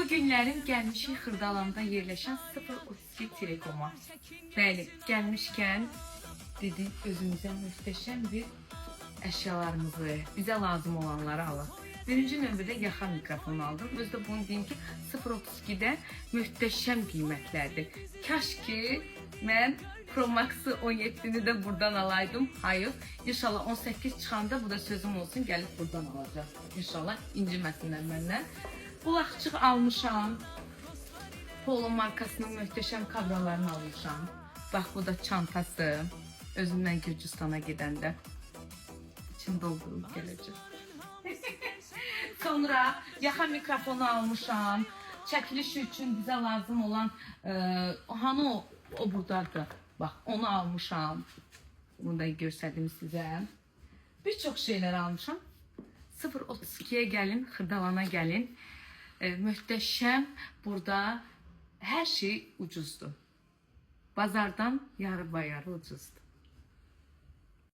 Bu günlərim gəlmişik Xırdalanda yerləşən 032 Telekoma. Bəli, gəlmişkən dedik özümüzə möhtəşəm bir əşyalarımızı, bizə lazım olanları alaq. Birinci növbədə yaxa mikrofon aldım. Özdə bunu deyim ki, 032-də möhtəşəm qiymətlərdir. Kaş ki, mən Pro Max-ı 17-ni də buradan alaydım. Hayır, inşallah 18 çıxanda bu da sözüm olsun, gəlib buradan alacaq. İnşallah inciməsinlər məndən. Qulaqçıq almışam. Polo markasının möhtəşəm kabralarını almışam. Bax, bu da çantası. Özümdən Gürcüstana gedəndə. İçini doldurub gələcək. Sonra yaxa mikrofonu almışam. Çəkiliş üçün bizə lazım olan hanı o buradadır. Bax, onu almışam. Bunu da göstərdim sizə. Bir çox şeylər almışam. 032-yə gəlin, Xırdalana gəlin. Möhtəşəm, burada hər şey ucuzdur. Bazardan yarı bayarı ucuzdur.